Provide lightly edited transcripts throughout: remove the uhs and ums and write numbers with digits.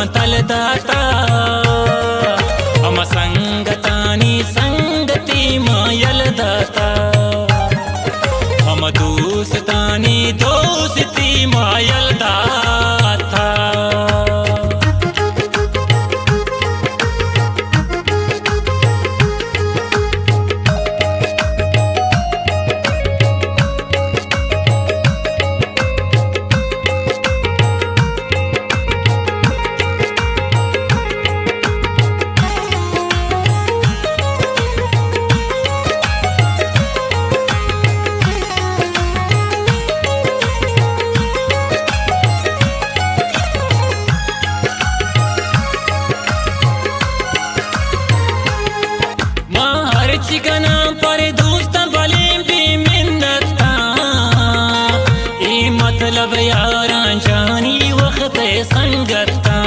समतल दाता हम संगतानी संगति मायल दाता हम दोस्तानी दोस्ती मायल दाता चिकना पर दोस्त भले भी मिन्नता ये मतलब यारा जानी वक्त संगता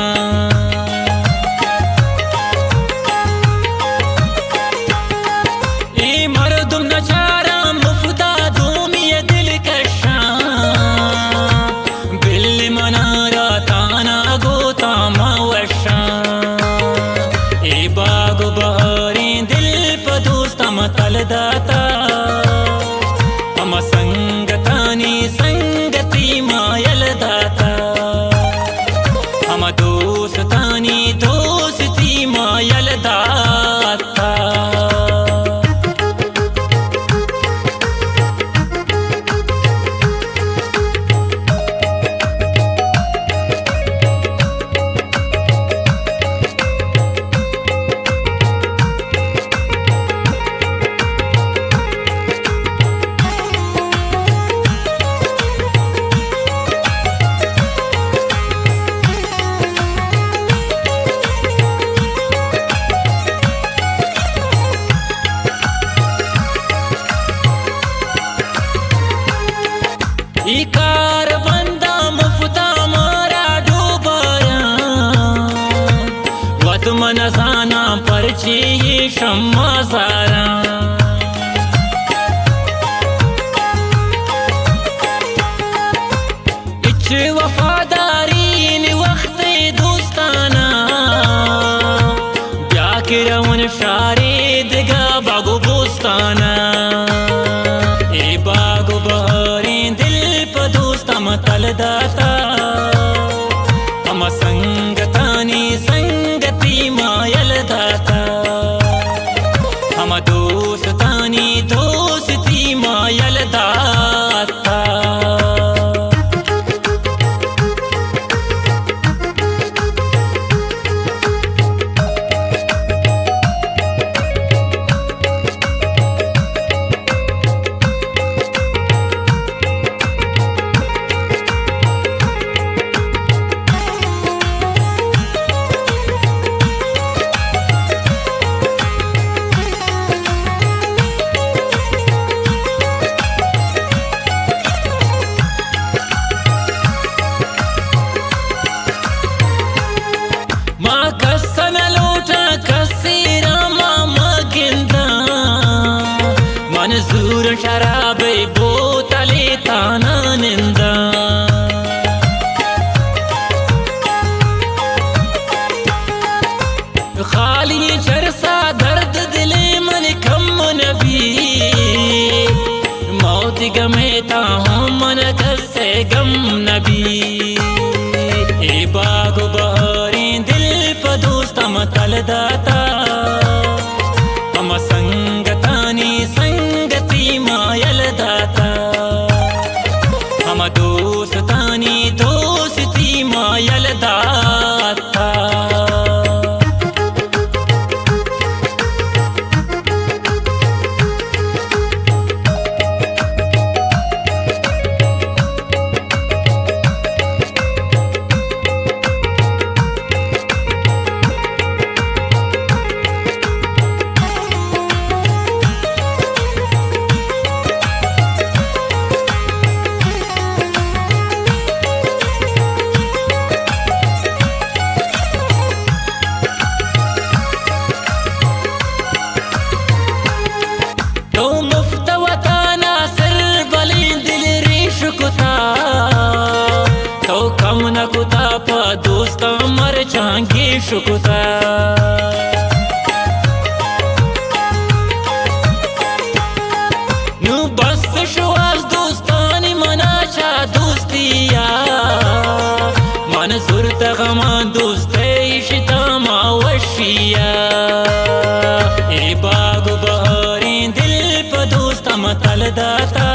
ये मर्दुम नचारा मुफ्ता दूमी दिल कशा बिल मनारा ताना गोता मवशा ये बाग बहारी दिल समतल दाता हम संगतानी संगति मायल दाता हम दोस्तानी दोस्ती मायल दाता इकार बंदा मुफ्ता मारा डूबाया वत मनसाना परची ये शम्मा सारा इच वफादारी इन वक्त दोस्ताना ब्याकिरवन शारीद गा बागो बोस्ताना ए बागो बहारी दिल समतल दाता हम संगतानी संगति मायल दाता हम दोस्तानी दोस्ती मायल दाता मंजूर शराब बोतले ताना निंदा खाली चरसा दर्द दिले मन कम नबी मौत गमेता हूँ मन से गम नबी ए बाग बहारी दिल पर दोस्त समतल दाता हम संगतानी संगति मायल दाता हम दोस्तानी दोस्ती मायल दाता कम न कुता पा दोस्त मर चांगी शुकुता नु बस शुआस दोस्तानी मनाशा दोस्तिया मन सुरत गमा दोस्ते इशिता मावशिया ए बाग बहारी दिल प दोस्त मतल दाता